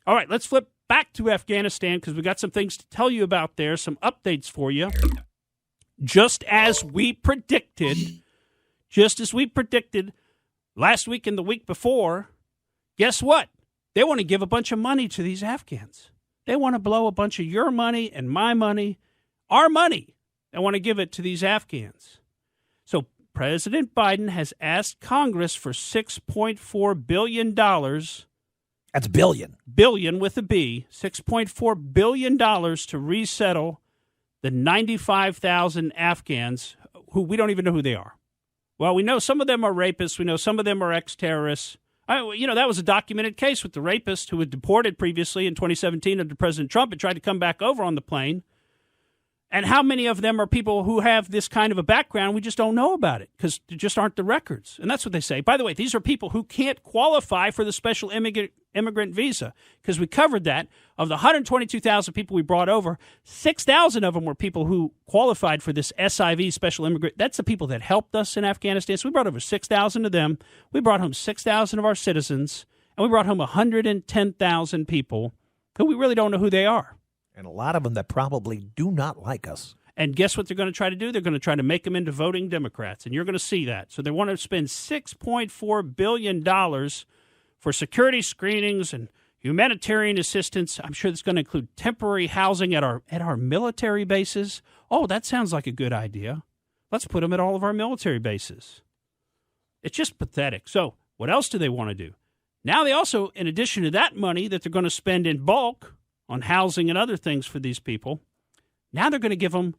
All right, let's flip back to Afghanistan because we got some things to tell you about there, some updates for you. Just as we predicted last week and the week before, guess what? They want to give a bunch of money to these Afghans. They want to blow a bunch of your money and my money, our money. They want to give it to these Afghans. So President Biden has asked Congress for $6.4 billion. That's billion. Billion with a B. $6.4 billion to resettle the 95,000 Afghans who we don't even know who they are. Well, we know some of them are rapists. We know some of them are ex-terrorists. That was a documented case with the rapist who was deported previously in 2017 under President Trump and tried to come back over on the plane. And how many of them are people who have this kind of a background? We just don't know about it because there just aren't the records. And that's what they say. By the way, these are people who can't qualify for the special immigrant visa because we covered that. Of the 122,000 people we brought over, 6,000 of them were people who qualified for this SIV, special immigrant. That's the people that helped us in Afghanistan. So we brought over 6,000 of them. We brought home 6,000 of our citizens. And we brought home 110,000 people who we really don't know who they are. And a lot of them that probably do not like us. And guess what they're going to try to do? They're going to try to make them into voting Democrats, and you're going to see that. So they want to spend $6.4 billion for security screenings and humanitarian assistance. I'm sure that's going to include temporary housing at our military bases. Oh, that sounds like a good idea. Let's put them at all of our military bases. It's just pathetic. So what else do they want to do? Now they also, in addition to that money that they're going to spend in bulk on housing and other things for these people, now they're going to give them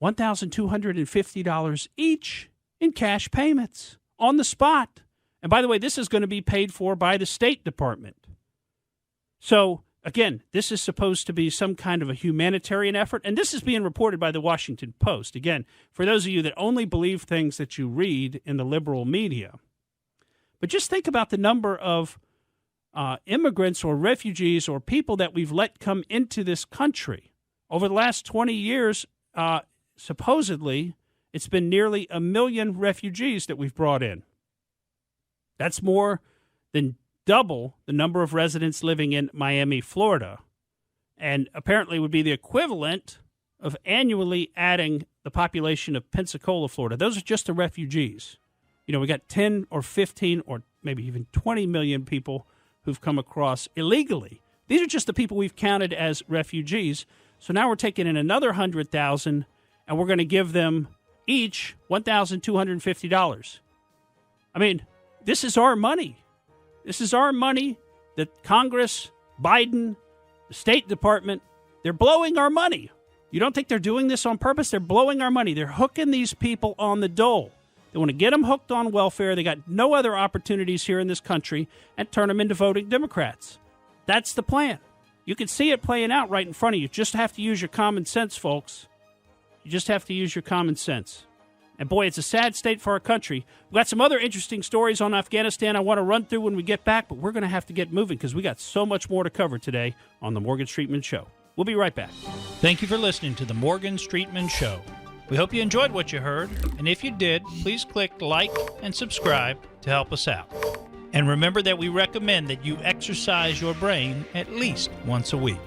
$1,250 each in cash payments on the spot. And by the way, this is going to be paid for by the State Department. So, again, this is supposed to be some kind of a humanitarian effort, and this is being reported by the Washington Post. Again, for those of you that only believe things that you read in the liberal media. But just think about the number of immigrants or refugees or people that we've let come into this country. Over the last 20 years, supposedly, it's been nearly 1 million refugees that we've brought in. That's more than double the number of residents living in Miami, Florida, and apparently would be the equivalent of annually adding the population of Pensacola, Florida. Those are just the refugees. You know, we got 10 or 15 or maybe even 20 million people who've come across illegally. These are just the people we've counted as refugees. So now we're taking in another 100,000, and we're going to give them each $1,250. I mean, this is our money. This is our money that Congress, Biden, the State Department, they're blowing our money. You don't think they're doing this on purpose? They're blowing our money. They're hooking these people on the dole. They want to get them hooked on welfare. They got no other opportunities here in this country and turn them into voting Democrats. That's the plan. You can see it playing out right in front of you. Just have to use your common sense, folks. You just have to use your common sense. And boy, it's a sad state for our country. We've got some other interesting stories on Afghanistan I want to run through when we get back, but we're going to have to get moving because we got so much more to cover today on the Morgan Streetman Show. We'll be right back. Thank you for listening to the Morgan Streetman Show. We hope you enjoyed what you heard, and if you did, please click like and subscribe to help us out. And remember that we recommend that you exercise your brain at least once a week.